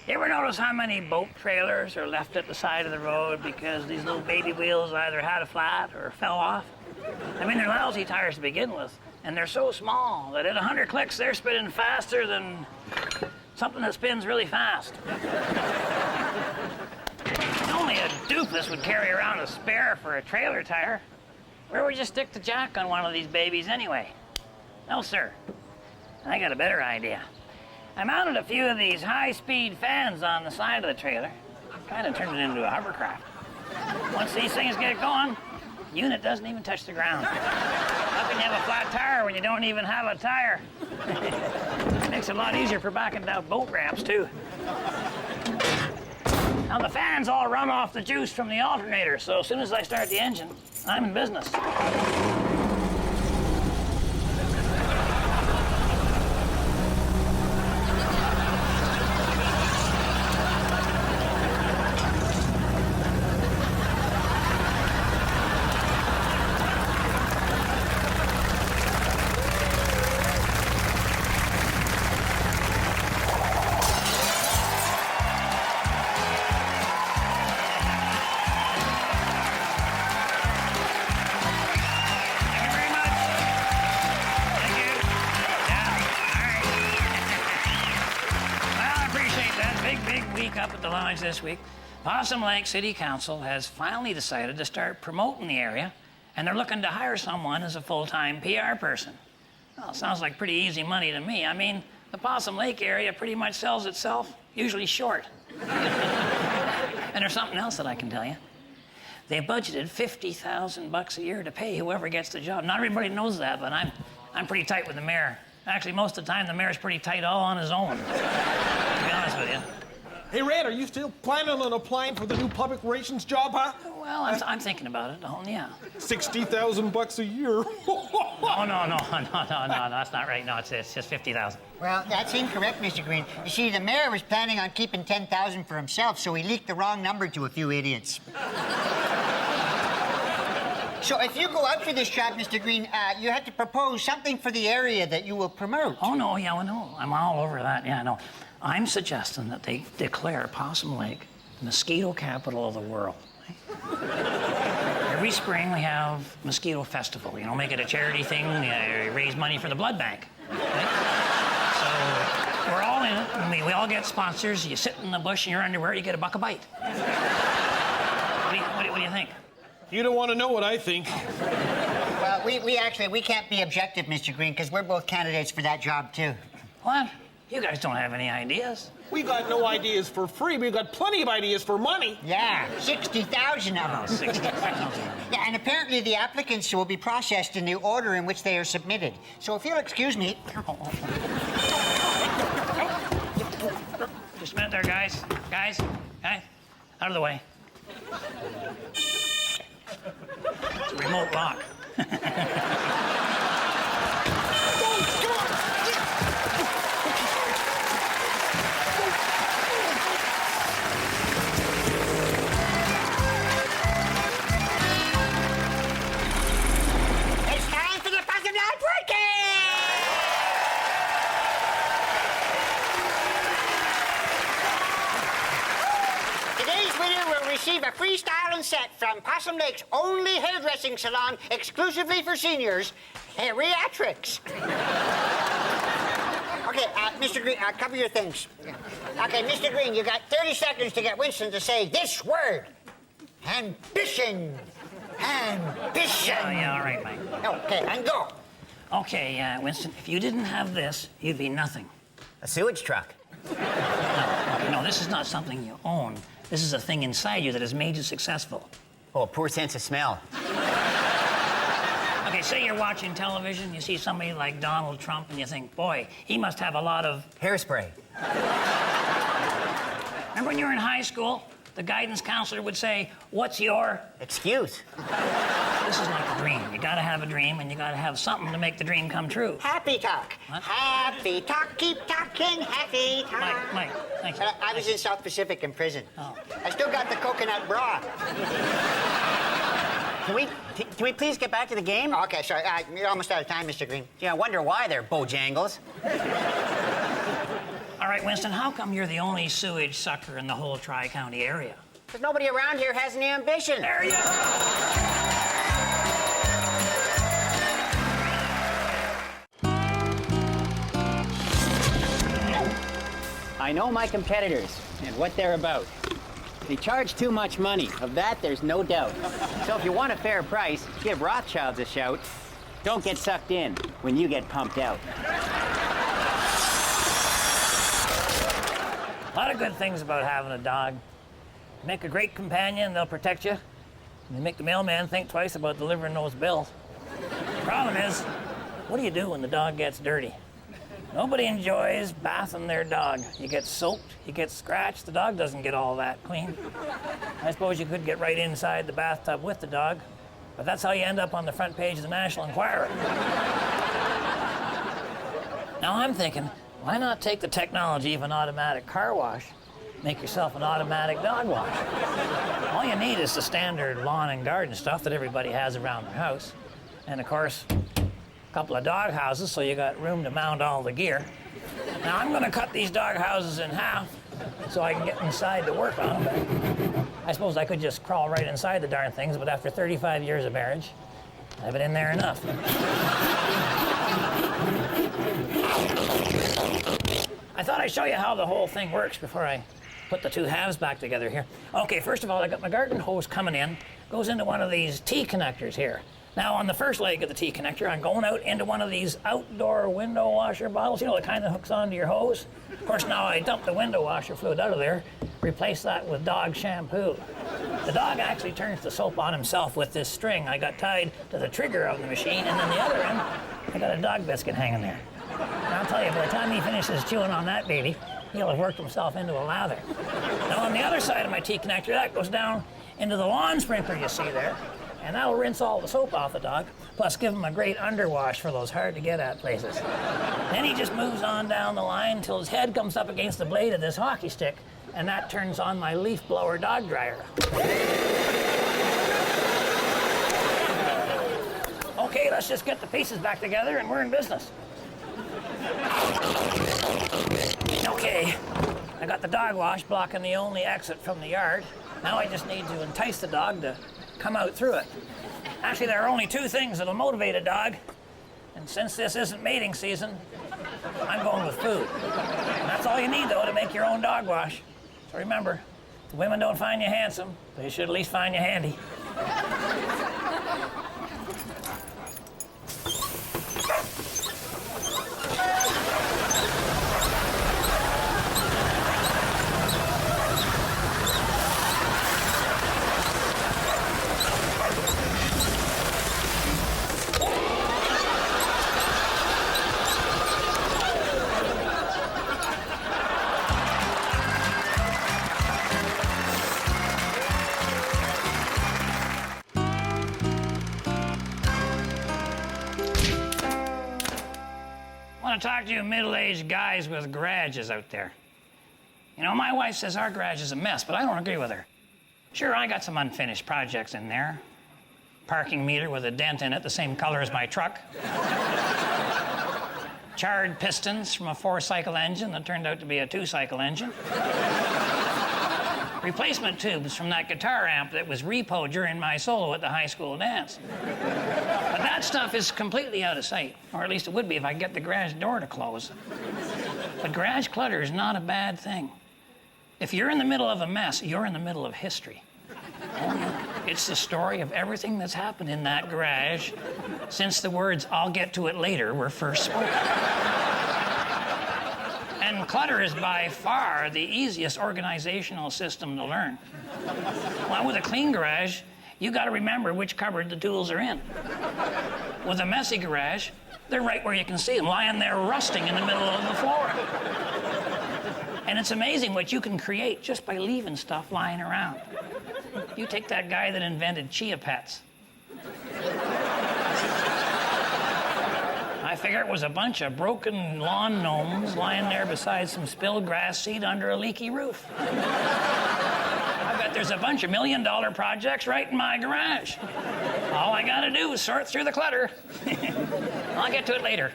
You ever notice how many boat trailers are left at the side of the road because these little baby wheels either had a flat or fell off? I mean, they're lousy tires to begin with, and they're so small that at 100 clicks, they're spinning faster than something that spins really fast. Only a doofus would carry around a spare for a trailer tire. Where would you stick the jack on one of these babies anyway? No, sir. I got a better idea. I mounted a few of these high-speed fans on the side of the trailer. Kind of turned it into a hovercraft. Once these things get going, the unit doesn't even touch the ground. How can you have a flat tire when you don't even have a tire? Makes it a lot easier for backing down boat ramps, too. Now, the fans all run off the juice from the alternator, so as soon as I start the engine, I'm in business. Up at the lodge this week, Possum Lake City Council has finally decided to start promoting the area, and they're looking to hire someone as a full-time PR person. Well, sounds like pretty easy money to me. I mean, the Possum Lake area pretty much sells itself, usually short. And there's something else that I can tell you. They budgeted $50,000 a year to pay whoever gets the job. Not everybody knows that, but I'm pretty tight with the mayor. Actually, most of the time, the mayor's pretty tight all on his own, to be honest with you. Hey, Red, are you still planning on applying for the new public relations job, huh? Well, I'm thinking about it. Oh, yeah. $60,000 a year. No, that's not right. No, it's just $50,000. Well, that's incorrect, Mr. Green. You see, the mayor was planning on keeping $10,000 for himself, so he leaked the wrong number to a few idiots. So if you go up for this job, Mr. Green, you have to propose something for the area that you will promote. Oh, no, yeah, well, no. I'm all over that. Yeah, no. I'm suggesting that they declare Possum Lake the mosquito capital of the world. Every spring we have mosquito festival. You know, make it a charity thing, raise money for the blood bank. Okay? So we're all in it. I mean, we all get sponsors. You sit in the bush in your underwear, you get $1 a bite. What do you think? You don't want to know what I think. Well, we can't be objective, Mr. Green, because we're both candidates for that job, too. What? You guys don't have any ideas. We got no ideas for free. We got plenty of ideas for money. Yeah, 60,000 of them. 60,000. Yeah, and apparently the applicants will be processed in the order in which they are submitted. So if you'll excuse me... Just a minute there, guys. Guys, out of the way. It's a remote lock. Receive a freestyling set from Possum Lake's only hairdressing salon exclusively for seniors, Hairyatrics. Okay, Mr. Green, cover your things. Okay, Mr. Green, you got 30 seconds to get Winston to say this word. Ambition. Ambition. Yeah, all right, Mike. Okay, and go. Okay, Winston, if you didn't have this, you'd be nothing. A sewage truck. No, this is not something you own. This is a thing inside you that has made you successful. Oh, a poor sense of smell. Okay, say you're watching television, you see somebody like Donald Trump, and you think, boy, he must have a lot of... Hairspray. Remember when you were in high school? The guidance counselor would say, what's your... Excuse. This is like a dream. You gotta have a dream, and you gotta have something to make the dream come true. Happy talk. What? Happy talk, keep talking, happy talk. Mike, thanks. I was in South Pacific in prison. Oh. I still got the coconut bra. Can we please get back to the game? Okay, sorry. You're almost out of time, Mr. Green. Yeah, I wonder why they're Bojangles. All All right, Winston, how come you're the only sewage sucker in the whole Tri-County area? Because nobody around here has any ambition. There you go. I know my competitors and what they're about. They charge too much money. Of that, there's no doubt. So if you want a fair price, give Rothschilds a shout. Don't get sucked in when you get pumped out. A lot of good things about having a dog. Make a great companion, they'll protect you. And they make the mailman think twice about delivering those bills. Problem is, what do you do when the dog gets dirty? Nobody enjoys bathing their dog. You get soaked, you get scratched, the dog doesn't get all that clean. I suppose you could get right inside the bathtub with the dog, but that's how you end up on the front page of the National Enquirer. Now I'm thinking, why not take the technology of an automatic car wash, make yourself an automatic dog wash? All you need is the standard lawn and garden stuff that everybody has around their house. And of course, couple of dog houses, so you got room to mount all the gear. Now I'm gonna cut these dog houses in half so I can get inside to work on them. I suppose I could just crawl right inside the darn things, but after 35 years of marriage, I've been in there enough. I thought I'd show you how the whole thing works before I put the two halves back together here. Okay, first of all, I got my garden hose coming in, goes into one of these T-connectors here. Now, on the first leg of the T-connector, I'm going out into one of these outdoor window washer bottles, you know, the kind that hooks onto your hose. Of course, now I dump the window washer fluid out of there, replace that with dog shampoo. The dog actually turns the soap on himself with this string I got tied to the trigger of the machine, and then the other end, I got a dog biscuit hanging there. And I'll tell you, by the time he finishes chewing on that baby, he'll have worked himself into a lather. Now, on the other side of my T-connector, that goes down into the lawn sprinkler you see there. And that'll rinse all the soap off the dog, plus give him a great underwash for those hard-to-get-at places. Then he just moves on down the line till his head comes up against the blade of this hockey stick, and that turns on my leaf blower dog dryer. Okay, let's just get the pieces back together and we're in business. Okay, I got the dog wash blocking the only exit from the yard. Now I just need to entice the dog to come out through it. Actually, there are only two things that'll motivate a dog. And since this isn't mating season, I'm going with food. And that's all you need, though, to make your own dog wash. So remember, if the women don't find you handsome, they should at least find you handy. I want to talk to you middle-aged guys with garages out there. You know, my wife says our garage is a mess, but I don't agree with her. Sure, I got some unfinished projects in there. Parking meter with a dent in it, the same color as my truck. Charred pistons from a 4-cycle engine that turned out to be a 2-cycle engine. Replacement tubes from that guitar amp that was repoed during my solo at the high school dance. But that stuff is completely out of sight, or at least it would be if I could get the garage door to close. But garage clutter is not a bad thing. If you're in the middle of a mess, you're in the middle of history. It's the story of everything that's happened in that garage since the words, "I'll get to it later," were first spoken. And clutter is by far the easiest organizational system to learn. Well, with a clean garage, you got to remember which cupboard the tools are in. With a messy garage, they're right where you can see them, lying there rusting in the middle of the floor. And it's amazing what you can create just by leaving stuff lying around. You take that guy that invented chia pets. I figure it was a bunch of broken lawn gnomes lying there beside some spilled grass seed under a leaky roof. I bet there's a bunch of $1 million projects right in my garage. All I gotta do is sort through the clutter. I'll get to it later.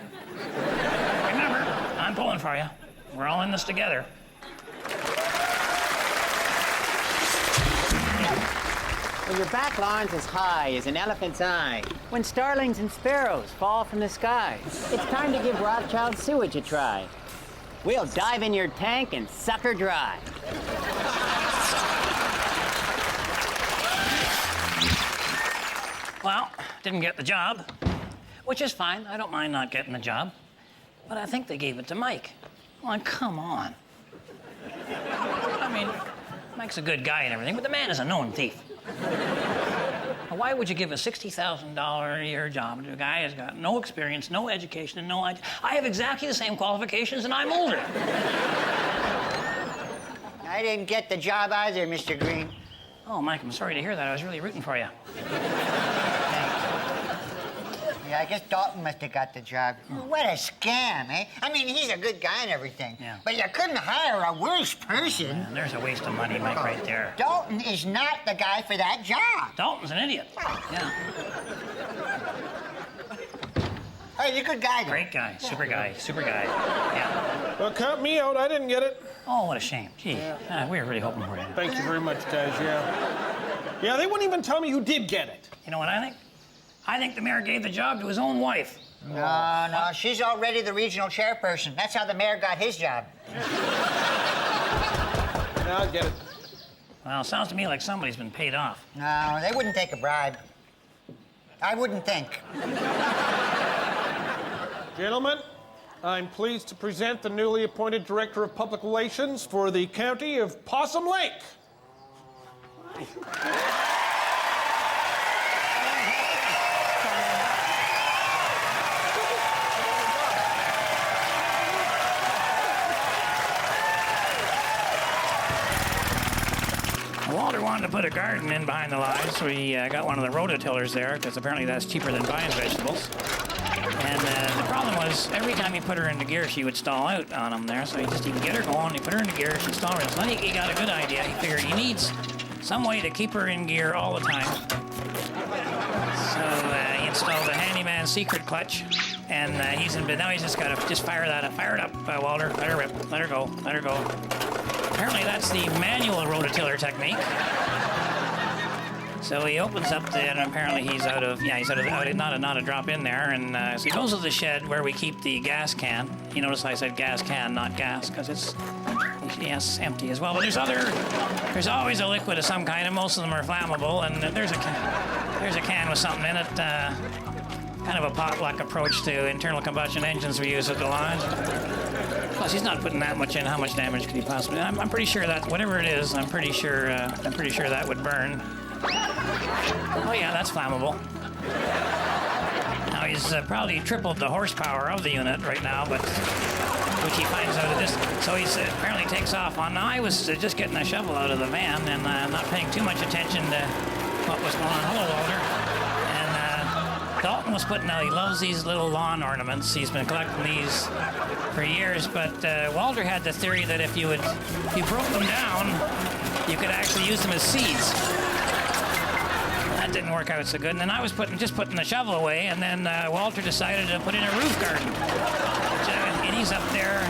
Remember, I'm pulling for you. We're all in this together. Well, your back lawn's as high as an elephant's eye. When starlings and sparrows fall from the sky, it's time to give Rothschild sewage a try. We'll dive in your tank and suck her dry. Well, didn't get the job, which is fine. I don't mind not getting the job. But I think they gave it to Mike. Well, come on. I mean, Mike's a good guy and everything, but the man is a known thief. Now, why would you give a $60,000 a year job to a guy who's got no experience, no education, and no idea? I have exactly the same qualifications, and I'm older. I didn't get the job either, Mr. Green. Oh, Mike, I'm sorry to hear that. I was really rooting for you. Yeah, I guess Dalton must have got the job. What a scam, eh? I mean, he's a good guy and everything. Yeah. But you couldn't hire a worse person. Man, there's a waste of money, Mike, right there. Dalton is not the guy for that job. Dalton's an idiot. Yeah. Hey, you're a good guy, though. Great guy. Super guy. Super guy. Yeah. Well, count me out. I didn't get it. Oh, what a shame. Gee, we were really hoping for you. Thank you very much, guys. Yeah. Yeah, they wouldn't even tell me who did get it. You know what I think? I think the mayor gave the job to his own wife. No, she's already the regional chairperson. That's how the mayor got his job. Yeah, I get it. Well, it sounds to me like somebody's been paid off. No, they wouldn't take a bribe. I wouldn't think. Gentlemen, I'm pleased to present the newly appointed Director of Public Relations for the County of Possum Lake. Walter wanted to put a garden in behind the lodge, so he got one of the rototillers there, because apparently that's cheaper than buying vegetables. And the problem was, every time he put her into gear, she would stall out on him there. So he'd get her going, he'd put her into gear, she'd stall out. So then he got a good idea. He figured he needs some way to keep her in gear all the time. So he installed a handyman secret clutch, and now he's just got to fire that up. Fire it up, Walter. Let her rip. Let her go. Let her go. Apparently that's the manual rototiller technique. So he opens up and apparently he's out of not a drop in there, and so he goes to the shed where we keep the gas can. You notice I said gas can, not gas, because it's empty as well. But there's always a liquid of some kind, and most of them are flammable. And there's a can with something in it. Kind of a potluck approach to internal combustion engines we use at the lodge. Plus, he's not putting that much in. How much damage could he possibly? I'm pretty sure that whatever it is, I'm pretty sure that would burn. Oh yeah, that's flammable. Now he's probably tripled the horsepower of the unit right now, but which he finds out of this. So he apparently takes off on. Now I was just getting a shovel out of the van and not paying too much attention to what was going on. Hello, Walter. Dalton was putting out, he loves these little lawn ornaments. He's been collecting these for years, but Walter had the theory that if you broke them down, you could actually use them as seeds. That didn't work out so good. And then I was just putting the shovel away, and then Walter decided to put in a roof garden. And he's up there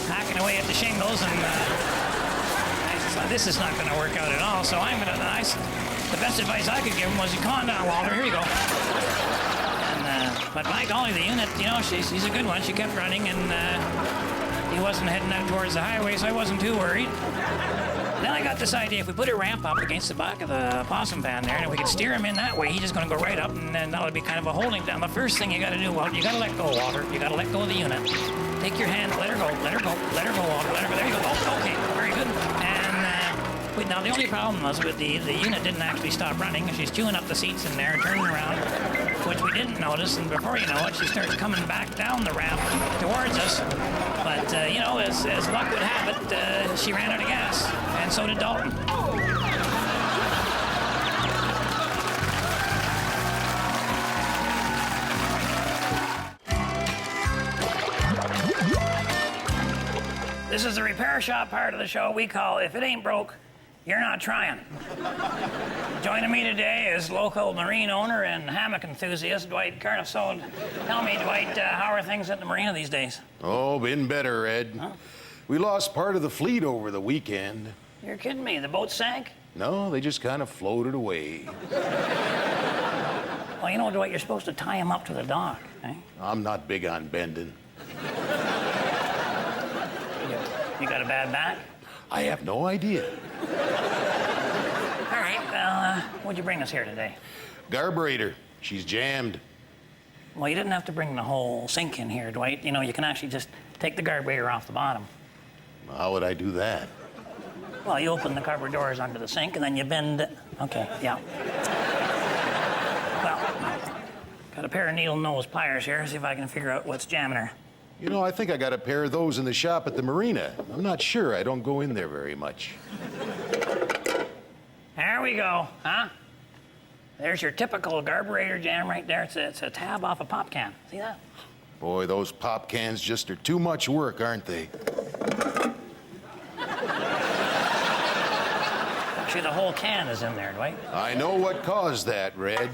hacking away at the shingles, and I thought, this is not going to work out at all, so the best advice I could give him was, come on down, Walter, here you go. But by golly, the unit, she's a good one. She kept running, and he wasn't heading out towards the highway, so I wasn't too worried. Then I got this idea, if we put a ramp up against the back of the possum van there, and if we could steer him in that way, he's just going to go right up, and then that would be kind of a holding down. The first thing you got to do, Walter, you got to let go, Walter. You got to let go of the unit. Take your hand, let her go, let her go, let her go, Walter, let her go. There you go. Oh, okay, very good. And now the only problem was with the unit didn't actually stop running. She's chewing up the seats in there, turning around, which we didn't notice. And before you know it, she starts coming back down the ramp towards us. But as luck would have it, she ran out of gas, and so did Dalton. This is the repair shop part of the show we call If It Ain't Broke, You're not trying. Joining me today is local marine owner and hammock enthusiast Dwight Cardiff. So tell me, Dwight, how are things at the marina these days? Oh, been better, Ed. Huh? We lost part of the fleet over the weekend. You're kidding me. The boat sank? No, they just kind of floated away. Well, you know, Dwight, you're supposed to tie him up to the dock, eh? I'm not big on bending. You got a bad back? I have no idea. All right, well, what'd you bring us here today? Carburetor, she's jammed. Well, you didn't have to bring the whole sink in here, Dwight. You know, you can actually just take the carburetor off the bottom. How would I do that? Well, you open the cupboard doors under the sink, and then you bend it. Okay, yeah. Well, got a pair of needle nose pliers here. See if I can figure out what's jamming her. You know, I think I got a pair of those in the shop at the marina. I'm not sure. I don't go in there very much. There we go, huh? There's your typical carburetor jam right there. It's a tab off a pop can. See that? Boy, those pop cans just are too much work, aren't they? Actually, the whole can is in there, Dwight. I know what caused that, Red.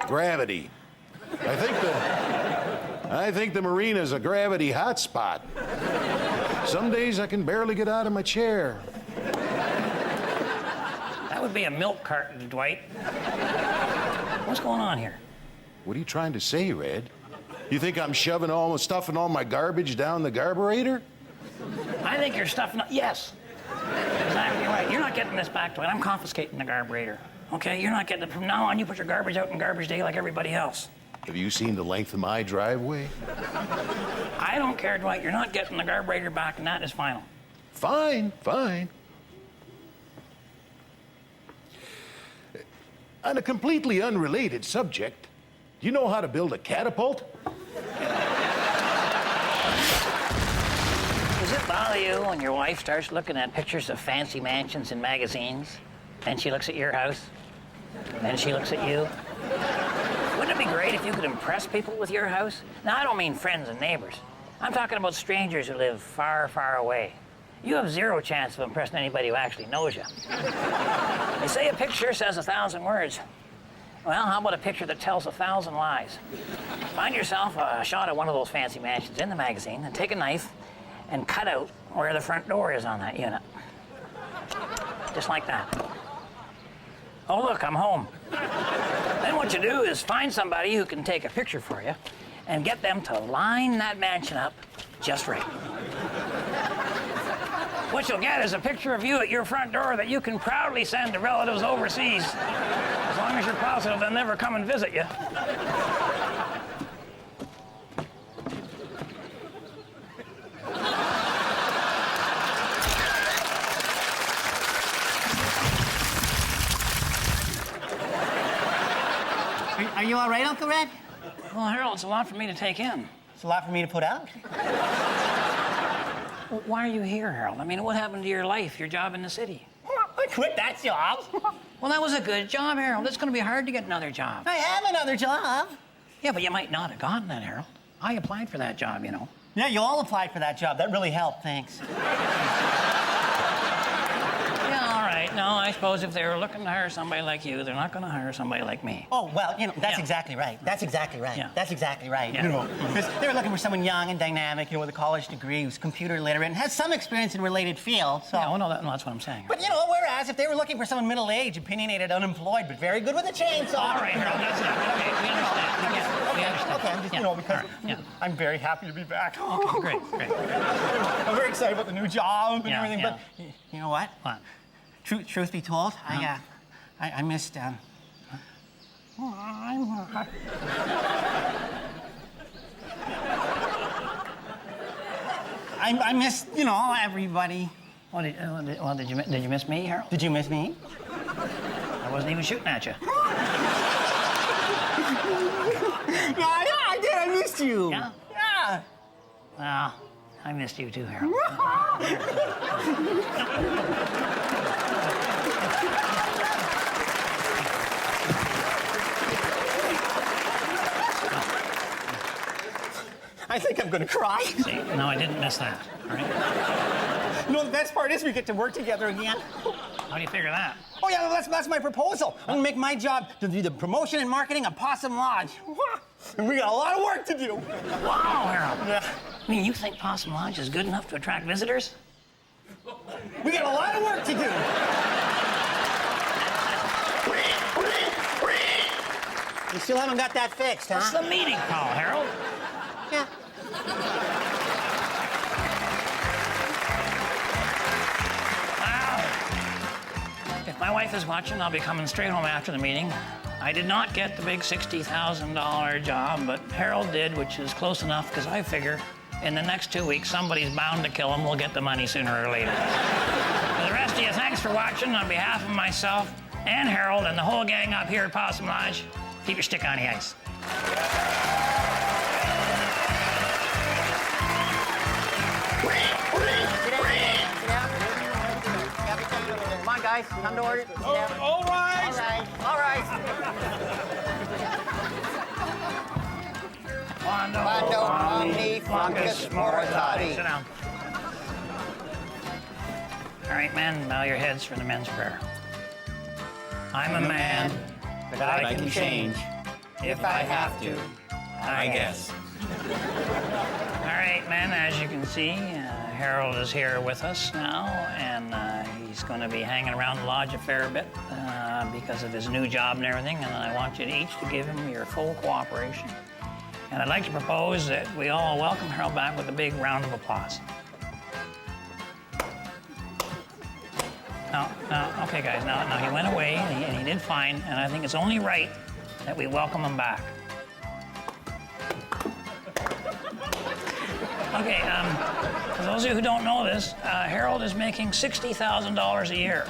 Gravity. I think the marina's a gravity hotspot. Some days I can barely get out of my chair. That would be a milk carton, Dwight. What's going on here? What are you trying to say, Red? You think I'm stuffing all my garbage down the carburetor? I think you're stuffing. Yes. Exactly right. You're not getting this back, Dwight. I'm confiscating the carburetor. Okay? You're not getting it. From now on, you put your garbage out in garbage day like everybody else. Have you seen the length of my driveway? I don't care, Dwight. You're not getting the carburetor back, and that is final. Fine, fine. On a completely unrelated subject, do you know how to build a catapult? Does it bother you when your wife starts looking at pictures of fancy mansions in magazines? Then she looks at your house? Then she looks at you? Wouldn't it be great if you could impress people with your house? Now, I don't mean friends and neighbors. I'm talking about strangers who live far, far away. You have zero chance of impressing anybody who actually knows you. They say a picture says 1,000 words. Well, how about a picture that tells 1,000 lies? Find yourself a shot of one of those fancy mansions in the magazine and take a knife and cut out where the front door is on that unit. Just like that. Oh, look, I'm home. Then what you do is find somebody who can take a picture for you and get them to line that mansion up just right. What you'll get is a picture of you at your front door that you can proudly send to relatives overseas, as long as you're positive they'll never come and visit you. Are you all right, Uncle Red? Well, Harold, it's a lot for me to take in. It's a lot for me to put out. Well, why are you here, Harold? I mean, what happened to your life, your job in the city? I quit that job. Well, that was a good job, Harold. It's going to be hard to get another job. I have another job. Yeah, but you might not have gotten that, Harold. I applied for that job, you know. Yeah, you all applied for that job. That really helped, thanks. Yeah, all right. No, I suppose if they were looking to hire somebody like you, they're not going to hire somebody like me. Oh, well, you know, that's Yeah. exactly right. That's exactly right. Yeah. That's exactly right. Yeah. You know, because they were looking for someone young and dynamic, you know, with a college degree, who's computer literate, and has some experience in related fields. So. Yeah, well, no, that's what I'm saying. But, you know, whereas if they were looking for someone middle-aged, opinionated, unemployed, but very good with a chainsaw. All right, Harold, that's enough. Okay, we understand. Yeah, we understand. Okay, I'm just, Yeah, you know, because all right, yeah. I'm very happy to be back. Okay, great. I'm very excited about the new job and Yeah, everything, yeah. but you know what? What? Truth be told, I missed, I missed, you know, everybody. Well, did you miss me, Harold? Did you miss me? I wasn't even shooting at you. Yeah, I did. I missed you. Yeah? Yeah. Well, I missed you too, Harold. I think I'm gonna cry. See, no, I didn't miss that, all right? You know, the best part is we get to work together again. How do you figure that? Oh, yeah, well, that's my proposal. I'm gonna make my job to do the promotion and marketing of Possum Lodge. And we got a lot of work to do. Wow, Harold. Yeah. I mean, you think Possum Lodge is good enough to attract visitors? We got a lot of work to do. You still haven't got that fixed, huh? What's the meeting call, Harold? Yeah. Well, if my wife is watching, I'll be coming straight home after the meeting. I did not get the big $60,000 job, but Harold did, which is close enough because I figure in the next 2 weeks, somebody's bound to kill him. We'll get the money sooner or later. For the rest of you, thanks for watching. On behalf of myself and Harold and the whole gang up here at Possum Lodge, keep your stick on the ice. Come on, guys. Come to order. All right. All right. Quando, Omni, Flunkus, Moritati. Sit down. All right, men, bow your heads for the men's prayer. I'm a man, but I can change if I have to, I guess. All right, men, as you can see, Harold is here with us now, and he's going to be hanging around the lodge a fair bit because of his new job and everything, and I want you each to give him your full cooperation. And I'd like to propose that we all welcome Harold back with a big round of applause. No, okay, guys, no, he went away, and he did fine, and I think it's only right that we welcome him back. Okay, for those of you who don't know this, Harold is making $60,000 a year.